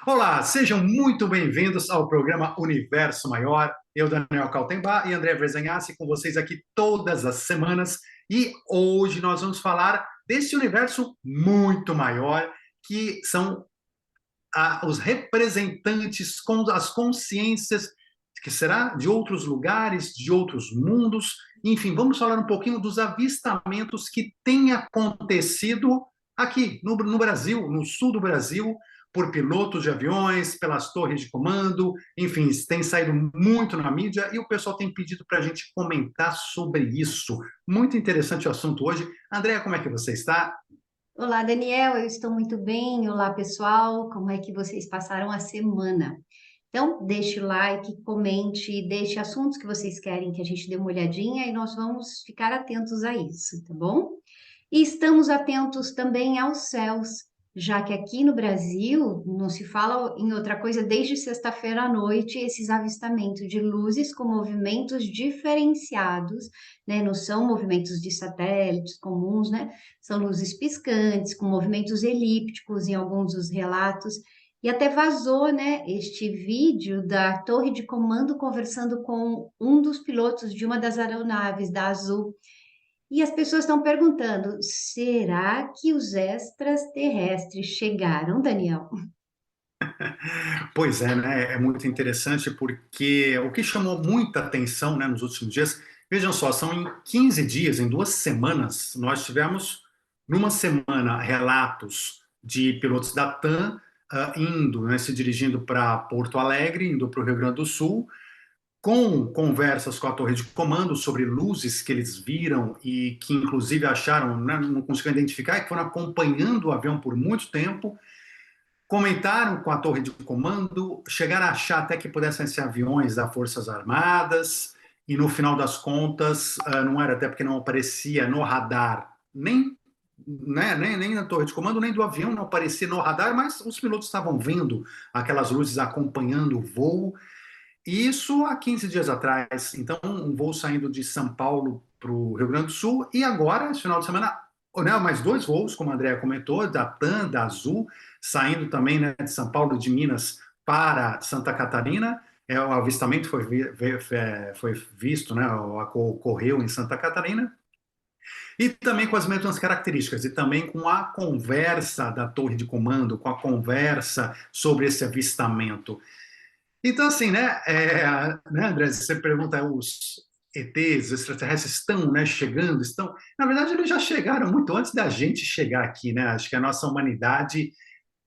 Olá, sejam muito bem-vindos ao programa Universo Maior. Eu, Daniel Kaltenbach e André Vrezenhasse, com vocês aqui todas as semanas. E hoje nós vamos falar desse universo muito maior, que são os representantes com as consciências, que será de outros lugares, de outros mundos. Enfim, vamos falar um pouquinho dos avistamentos que têm acontecido aqui no Brasil, no sul do Brasil, por pilotos de aviões, pelas torres de comando, enfim, tem saído muito na mídia e o pessoal tem pedido para a gente comentar sobre isso. Muito interessante o assunto hoje. Andréa, como é que você está? Olá, Daniel, eu estou muito bem. Olá, pessoal, como é que vocês passaram a semana? Então, deixe o like, comente, deixe assuntos que vocês querem que a gente dê uma olhadinha e nós vamos ficar atentos a isso, tá bom? E estamos atentos também aos céus, já que aqui no Brasil não se fala em outra coisa desde sexta-feira à noite, esses avistamentos de luzes com movimentos diferenciados, né? Não são movimentos de satélites comuns, né? São luzes piscantes, com movimentos elípticos em alguns dos relatos. E até vazou, né, este vídeo da torre de comando conversando com um dos pilotos de uma das aeronaves da Azul. E as pessoas estão perguntando: será que os extraterrestres chegaram, Daniel? Pois é, né? É muito interessante porque o que chamou muita atenção, né, nos últimos dias, vejam só, são em 15 dias, em 2 semanas, nós tivemos, numa semana, relatos de pilotos da TAM indo, né, se dirigindo para Porto Alegre, indo para o Rio Grande do Sul, com conversas com a torre de comando sobre luzes que eles viram e que, inclusive, acharam, né, não conseguiram identificar, e que foram acompanhando o avião por muito tempo. Comentaram com a torre de comando, chegaram a achar até que pudessem ser aviões das Forças Armadas, e no final das contas, não era, até porque não aparecia no radar, nem, né, nem na torre de comando, nem do avião não aparecia no radar, mas os pilotos estavam vendo aquelas luzes acompanhando o voo. E isso há 15 dias atrás. Então, um voo saindo de São Paulo para o Rio Grande do Sul, e agora, esse final de semana, né, mais 2 voos, como a Andrea comentou, da TAM, da Azul, saindo também, né, de São Paulo, de Minas, para Santa Catarina. O avistamento foi visto, né, ocorreu em Santa Catarina, e também com as mesmas características, e também com a conversa da torre de comando, com a conversa sobre esse avistamento. Então, assim, né, André, você pergunta, os ETs, os extraterrestres estão, né, chegando, estão... Na verdade, eles já chegaram muito antes da gente chegar aqui, né? Acho que a nossa humanidade,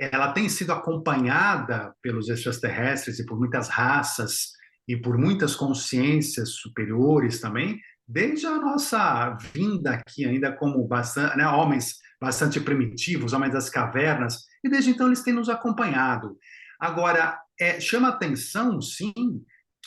ela tem sido acompanhada pelos extraterrestres e por muitas raças e por muitas consciências superiores também, desde a nossa vinda aqui, ainda como bastante, né, homens bastante primitivos, homens das cavernas, e desde então eles têm nos acompanhado. Agora, chama atenção, sim,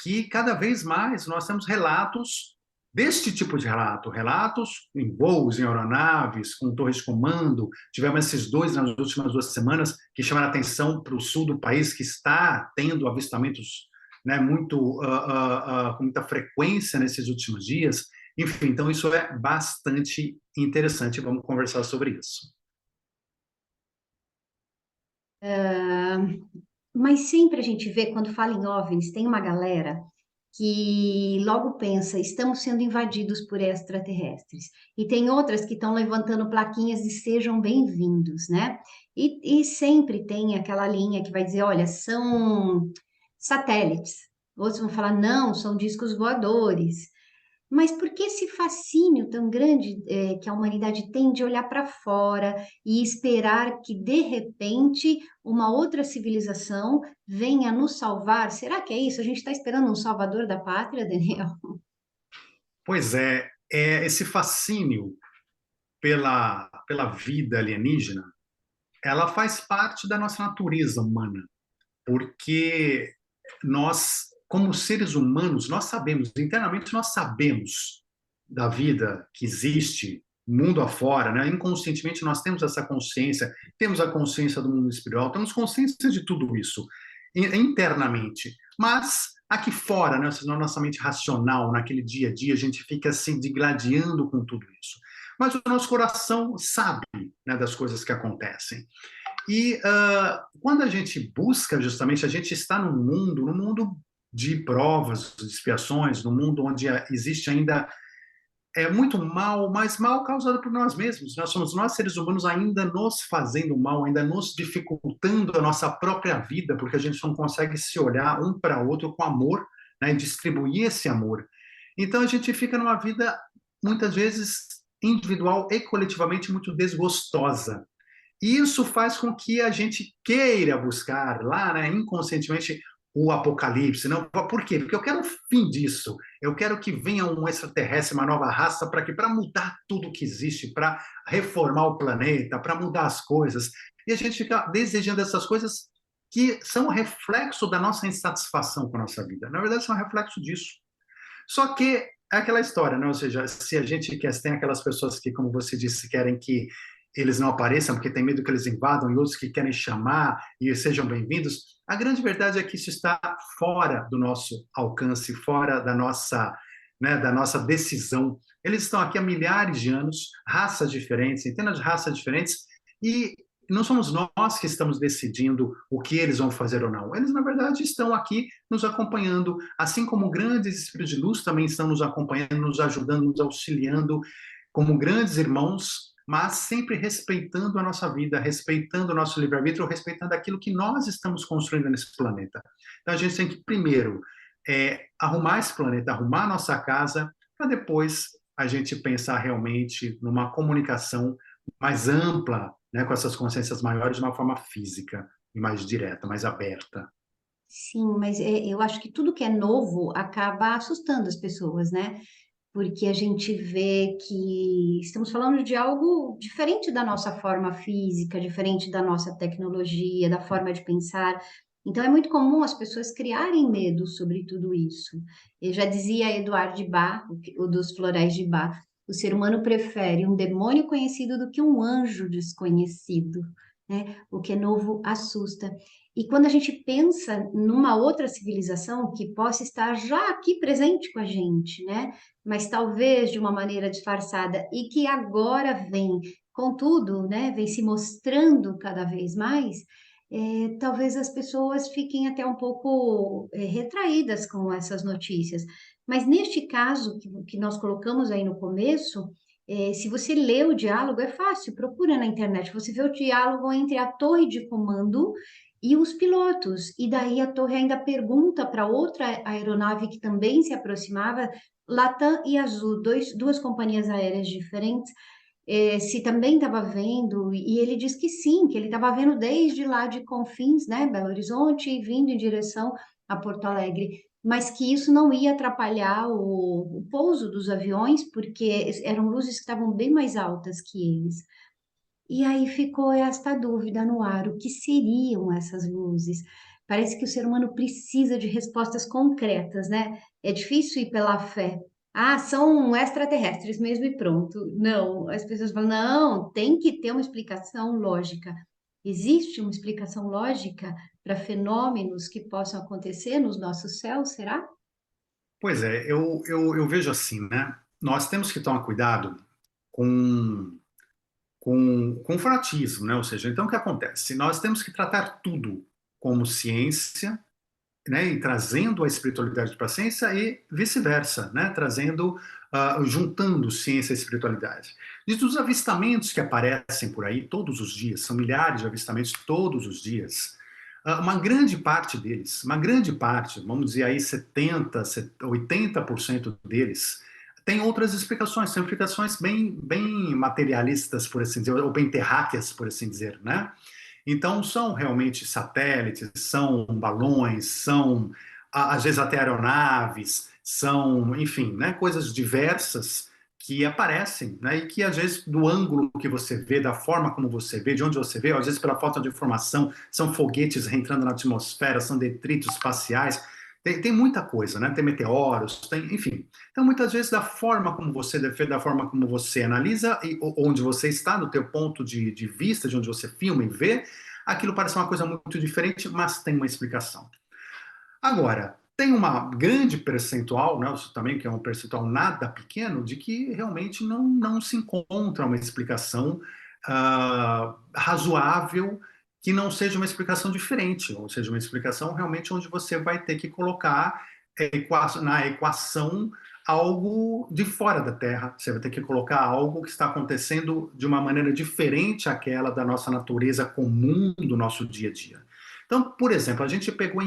que cada vez mais nós temos relatos deste tipo de relato, relatos em voos, em aeronaves, com torres de comando. Tivemos esses dois nas últimas 2 semanas que chamaram a atenção para o sul do país, que está tendo avistamentos, né, com muita frequência nesses últimos dias. Enfim, então isso é bastante interessante. Vamos conversar sobre isso. Mas sempre a gente vê, quando fala em OVNIs, tem uma galera que logo pensa, estamos sendo invadidos por extraterrestres. E tem outras que estão levantando plaquinhas de sejam bem-vindos, né? E sempre tem aquela linha que vai dizer, olha, são satélites. Outros vão falar, não, são discos voadores. Mas por que esse fascínio tão grande que a humanidade tem de olhar para fora e esperar que, de repente, uma outra civilização venha nos salvar? Será que é isso? A gente está esperando um salvador da pátria, Daniel? Pois é esse fascínio pela vida alienígena, ela faz parte da nossa natureza humana, porque nós, como seres humanos, nós sabemos, internamente nós sabemos da vida que existe mundo afora, né? Inconscientemente nós temos essa consciência, temos a consciência do mundo espiritual, temos consciência de tudo isso internamente, mas aqui fora, né, na nossa mente racional, naquele dia a dia, a gente fica se digladiando com tudo isso. Mas o nosso coração sabe, né, das coisas que acontecem. E quando a gente busca, justamente, a gente está num mundo de provas, de expiações, num mundo onde existe ainda muito mal, mas mal causado por nós mesmos. Nós somos nós, seres humanos, ainda nos fazendo mal, ainda nos dificultando a nossa própria vida, porque a gente não consegue se olhar um para o outro com amor, né, e distribuir esse amor. Então a gente fica numa vida, muitas vezes, individual e coletivamente muito desgostosa. E isso faz com que a gente queira buscar lá, né, inconscientemente, o apocalipse. Não? Por quê? Porque eu quero o fim disso. Eu quero que venha um extraterrestre, uma nova raça, para mudar tudo que existe, para reformar o planeta, para mudar as coisas. E a gente fica desejando essas coisas que são reflexo da nossa insatisfação com a nossa vida. Na verdade, são reflexo disso. Só que é aquela história, né? Ou seja, se a gente quer, tem aquelas pessoas que, como você disse, querem que eles não apareçam porque tem medo que eles invadam, e outros que querem chamar e sejam bem-vindos. A grande verdade é que isso está fora do nosso alcance, fora da nossa, né, da nossa decisão. Eles estão aqui há milhares de anos, raças diferentes, centenas de raças diferentes, e não somos nós que estamos decidindo o que eles vão fazer ou não. Eles, na verdade, estão aqui nos acompanhando, assim como grandes espíritos de luz também estão nos acompanhando, nos ajudando, nos auxiliando, como grandes irmãos, mas sempre respeitando a nossa vida, respeitando o nosso livre-arbítrio, respeitando aquilo que nós estamos construindo nesse planeta. Então a gente tem que, primeiro, arrumar esse planeta, arrumar a nossa casa, para depois a gente pensar realmente numa comunicação mais ampla, né, com essas consciências maiores, de uma forma física e mais direta, mais aberta. Sim, mas eu acho que tudo que é novo acaba assustando as pessoas, né? Porque a gente vê que estamos falando de algo diferente da nossa forma física, diferente da nossa tecnologia, da forma de pensar. Então, é muito comum as pessoas criarem medo sobre tudo isso. Eu já dizia Eduardo de Bach, o dos florais de Bach, o ser humano prefere um demônio conhecido do que um anjo desconhecido, né? O que é novo assusta. E quando a gente pensa numa outra civilização que possa estar já aqui presente com a gente, né? Mas talvez de uma maneira disfarçada e que agora vem, contudo, né, vem se mostrando cada vez mais, talvez as pessoas fiquem até um pouco retraídas com essas notícias. Mas neste caso que nós colocamos aí no começo, se você lê o diálogo, é fácil, procura na internet, você vê o diálogo entre a torre de comando e os pilotos. E daí a torre ainda pergunta para outra aeronave que também se aproximava, Latam e Azul, duas companhias aéreas diferentes, se também estava vendo, e ele diz que sim, que ele estava vendo desde lá de Confins, né, Belo Horizonte, e vindo em direção a Porto Alegre, mas que isso não ia atrapalhar o pouso dos aviões, porque eram luzes que estavam bem mais altas que eles. E aí ficou esta dúvida no ar: o que seriam essas luzes? Parece que o ser humano precisa de respostas concretas, né? É difícil ir pela fé. Ah, são extraterrestres mesmo e pronto. Não, as pessoas falam, não, tem que ter uma explicação lógica. Existe uma explicação lógica para fenômenos que possam acontecer nos nossos céus, será? Pois é, eu vejo assim, né? Nós temos que tomar cuidado com, com o fanatismo, né? Ou seja, então o que acontece? Nós temos que tratar tudo como ciência, né, e trazendo a espiritualidade para a ciência e vice-versa, né, trazendo, juntando ciência e espiritualidade. E dos avistamentos que aparecem por aí todos os dias, são milhares de avistamentos todos os dias, uma grande parte deles, uma grande parte, vamos dizer aí 70, 80% deles, tem outras explicações, são explicações bem materialistas, por assim dizer, ou bem terráqueas, por assim dizer, né? Então, são realmente satélites, são balões, são às vezes até aeronaves, são, enfim, né, coisas diversas que aparecem, né, e que às vezes do ângulo que você vê, da forma como você vê, de onde você vê, às vezes pela falta de informação, são foguetes reentrando na atmosfera, são detritos espaciais, tem muita coisa, né? Tem meteoros, tem, enfim. Então, muitas vezes, da forma como você defende, da forma como você analisa, e onde você está, no teu ponto de vista, de onde você filma e vê, aquilo parece uma coisa muito diferente, mas tem uma explicação. Agora, tem uma grande percentual, né, isso também que é um percentual nada pequeno, de que realmente não se encontra uma explicação razoável que não seja uma explicação diferente, ou seja, uma explicação realmente onde você vai ter que colocar na equação algo de fora da Terra, você vai ter que colocar algo que está acontecendo de uma maneira diferente àquela da nossa natureza comum do nosso dia a dia. Então, por exemplo, a gente pegou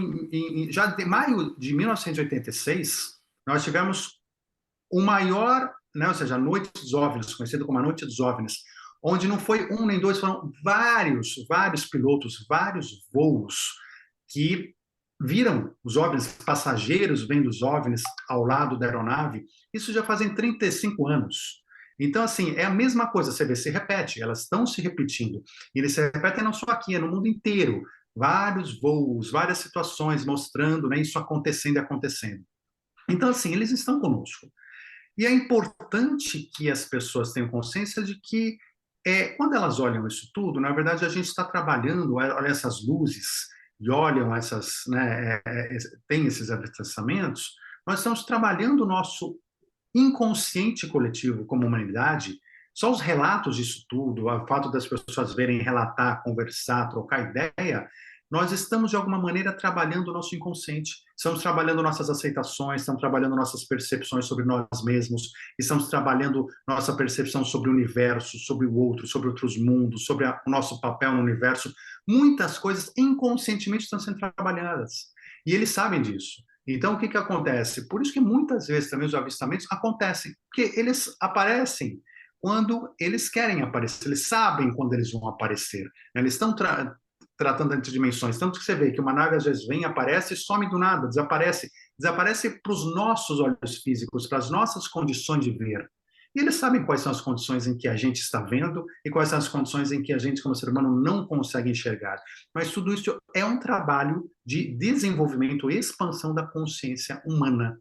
já de maio de 1986, nós tivemos o maior, né, ou seja, a Noite dos OVNIs, conhecido como a Noite dos OVNIs, onde não foi um nem dois, foram vários pilotos, vários voos que viram os OVNIs, passageiros vendo os OVNIs ao lado da aeronave. Isso já fazem 35 anos. Então, assim, é a mesma coisa, você vê, se repete, elas estão se repetindo. E eles se repetem não só aqui, é no mundo inteiro. Vários voos, várias situações mostrando, né, isso acontecendo e acontecendo. Então, assim, eles estão conosco. E é importante que as pessoas tenham consciência de que, quando elas olham isso tudo, na verdade, a gente está trabalhando, olha essas luzes, e olham essas, né, tem esses avistamentos, nós estamos trabalhando o nosso inconsciente coletivo como humanidade. Só os relatos disso tudo, o fato das pessoas verem, relatar, conversar, trocar ideia, nós estamos de alguma maneira trabalhando o nosso inconsciente, estamos trabalhando nossas aceitações, estamos trabalhando nossas percepções sobre nós mesmos, estamos trabalhando nossa percepção sobre o universo, sobre o outro, sobre outros mundos, sobre o nosso papel no universo. Muitas coisas inconscientemente estão sendo trabalhadas. E eles sabem disso. Então, o que acontece? Por isso que muitas vezes também os avistamentos acontecem, porque eles aparecem quando eles querem aparecer, eles sabem quando eles vão aparecer. Eles estão tratando entre dimensões. Tanto que você vê que uma nave às vezes vem, aparece e some do nada, desaparece. Desaparece para os nossos olhos físicos, para as nossas condições de ver. E eles sabem quais são as condições em que a gente está vendo e quais são as condições em que a gente, como ser humano, não consegue enxergar. Mas tudo isso é um trabalho de desenvolvimento e expansão da consciência humana.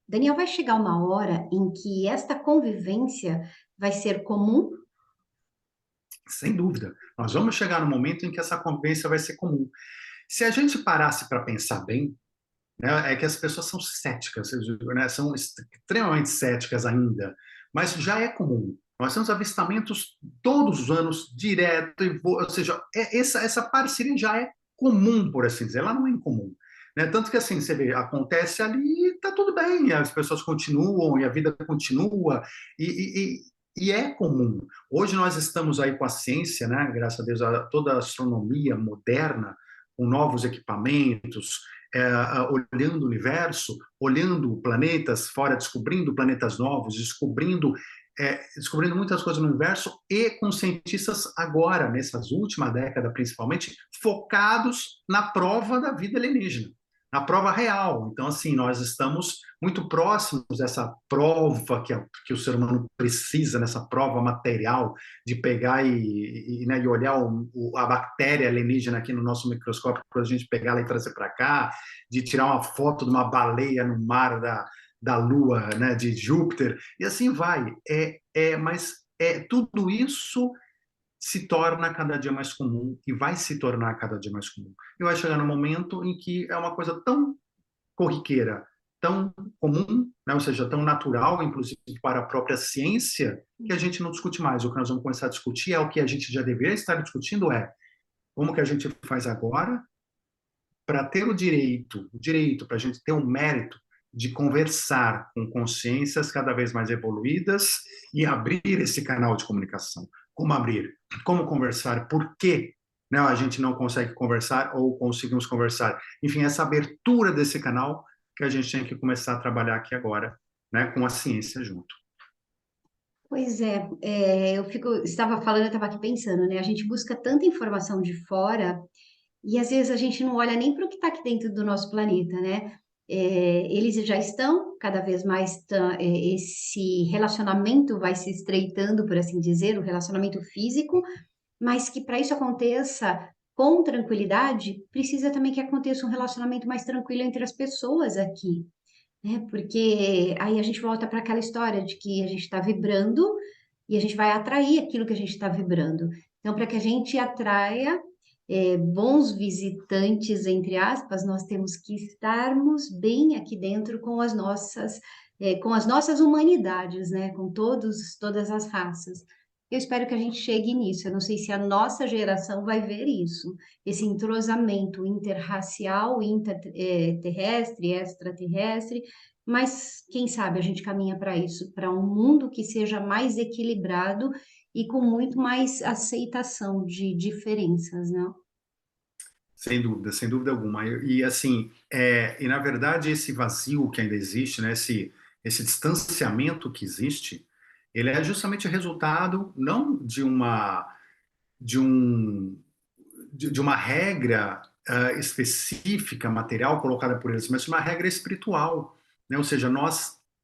Daniel, vai chegar uma hora em que esta convivência vai ser comum? Sem dúvida. Nós vamos chegar no momento em que essa convivência vai ser comum. Se a gente parasse para pensar bem, né, é que as pessoas são céticas, né, são extremamente céticas ainda, mas já é comum. Nós temos avistamentos todos os anos, direto, ou seja, essa parceria já é comum, por assim dizer, ela não é incomum. Né? Tanto que assim, você vê, acontece ali e está tudo bem, as pessoas continuam e a vida continua, e é comum. Hoje nós estamos aí com a ciência, né, graças a Deus, toda a astronomia moderna, com novos equipamentos, olhando o universo, olhando planetas fora, descobrindo planetas novos, descobrindo muitas coisas no universo, e com cientistas agora, nessas últimas décadas principalmente, focados na prova da vida alienígena, na prova real. Então, assim, nós estamos muito próximos dessa prova que o ser humano precisa, nessa prova material, de pegar né, e olhar a bactéria alienígena aqui no nosso microscópio, para a gente pegar ela e trazer para cá, de tirar uma foto de uma baleia no mar da Lua, né, de Júpiter, e assim vai. Mas tudo isso se torna cada dia mais comum e vai se tornar cada dia mais comum. E vai chegar no momento em que é uma coisa tão corriqueira, tão comum, né? Ou seja, tão natural, inclusive para a própria ciência, que a gente não discute mais. O que nós vamos começar a discutir é o que a gente já deveria estar discutindo, como que a gente faz agora para ter o direito para a gente ter o mérito de conversar com consciências cada vez mais evoluídas e abrir esse canal de comunicação. Como abrir? Como conversar? Por que, né, a gente não consegue conversar ou conseguimos conversar? Enfim, essa abertura desse canal que a gente tem que começar a trabalhar aqui agora, né, com a ciência junto. Pois estava falando, eu estava aqui pensando, né? A gente busca tanta informação de fora e às vezes a gente não olha nem para o que está aqui dentro do nosso planeta, né? Eles já estão cada vez mais, esse relacionamento vai se estreitando, por assim dizer, o relacionamento físico, mas que para isso aconteça com tranquilidade, precisa também que aconteça um relacionamento mais tranquilo entre as pessoas aqui, né? Porque aí a gente volta para aquela história de que a gente está vibrando e a gente vai atrair aquilo que a gente está vibrando. Então, para que a gente atraia bons visitantes, entre aspas, nós temos que estarmos bem aqui dentro com as nossas humanidades, né? Com todas as raças. Eu espero que a gente chegue nisso. Eu não sei se a nossa geração vai ver isso, esse entrosamento interracial, interterrestre, extraterrestre, mas quem sabe a gente caminha para isso, para um mundo que seja mais equilibrado e com muito mais aceitação de diferenças, né? Sem dúvida alguma. E assim, e na verdade esse vazio que ainda existe, né, esse distanciamento que existe, ele é justamente resultado não de um de uma regra específica, material colocada por eles, mas de uma regra espiritual, né? Ou seja,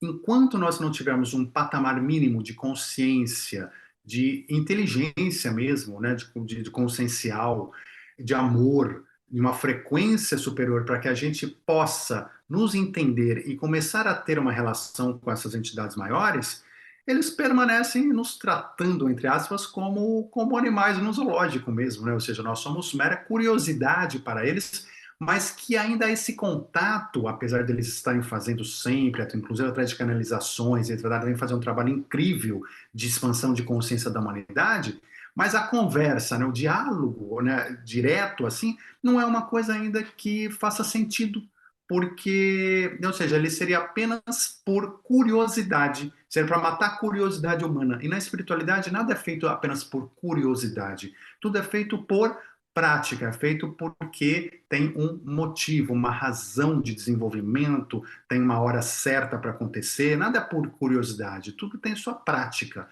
enquanto nós não tivermos um patamar mínimo de consciência, de inteligência mesmo, né, de consciencial, de amor, de uma frequência superior para que a gente possa nos entender e começar a ter uma relação com essas entidades maiores, eles permanecem nos tratando, entre aspas, como animais no zoológico mesmo, né? Ou seja, nós somos mera curiosidade para eles, mas que ainda esse contato, apesar deles estarem fazendo sempre, inclusive através de canalizações, eles devem fazer um trabalho incrível de expansão de consciência da humanidade, mas a conversa, né, o diálogo, né, direto assim, não é uma coisa ainda que faça sentido, porque, ou seja, ele seria apenas por curiosidade, seria para matar a curiosidade humana. E na espiritualidade nada é feito apenas por curiosidade, tudo é feito por prática, é feito porque tem um motivo, uma razão de desenvolvimento, tem uma hora certa para acontecer, nada é por curiosidade, tudo tem sua prática.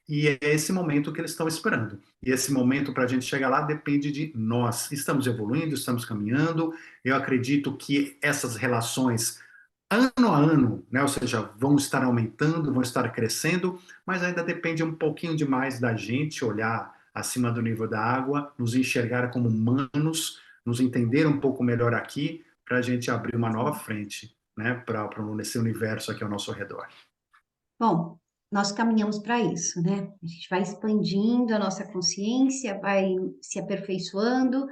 E é esse momento que eles estão esperando. E esse momento para a gente chegar lá depende de nós. Estamos evoluindo, estamos caminhando. Eu acredito que essas relações, ano a ano, né, ou seja, vão estar aumentando, vão estar crescendo, mas ainda depende um pouquinho demais da gente olhar acima do nível da água, nos enxergar como humanos, nos entender um pouco melhor aqui, para a gente abrir uma nova frente, né, para esse universo aqui ao nosso redor. Bom, nós caminhamos para isso, né? A gente vai expandindo a nossa consciência, vai se aperfeiçoando,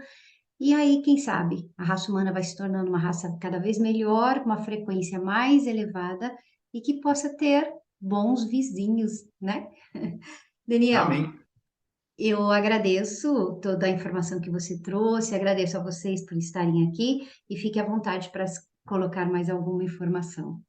e aí, quem sabe, a raça humana vai se tornando uma raça cada vez melhor, com uma frequência mais elevada e que possa ter bons vizinhos, né? Daniel, Amém. eu agradeço toda a informação que você trouxe, agradeço a vocês por estarem aqui e fique à vontade para colocar mais alguma informação.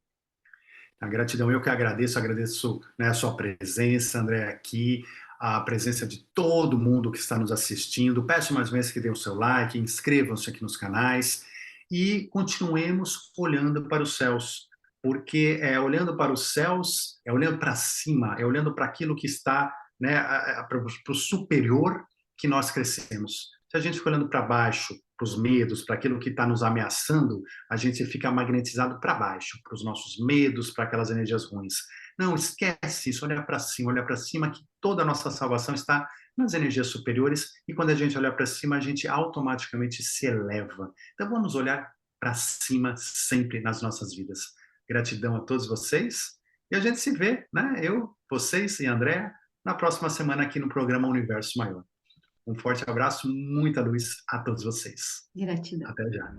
A gratidão, eu que agradeço, né, a sua presença, André, aqui, a presença de todo mundo que está nos assistindo. Peço mais uma vez que dê o seu like, inscrevam-se aqui nos canais e continuemos olhando para os céus, porque olhando para os céus, é olhando para cima, é olhando para aquilo que está, né, para o superior que nós crescemos. Se a gente fica olhando para baixo, para os medos, para aquilo que está nos ameaçando, a gente fica magnetizado para baixo, para os nossos medos, para aquelas energias ruins. Não, esquece isso, olha para cima que toda a nossa salvação está nas energias superiores e quando a gente olha para cima, a gente automaticamente se eleva. Então vamos olhar para cima sempre nas nossas vidas. Gratidão a todos vocês e a gente se vê, né? Eu, vocês e André, na próxima semana aqui no programa Universo Maior. Um forte abraço, muita luz a todos vocês. Gratidão. Até já.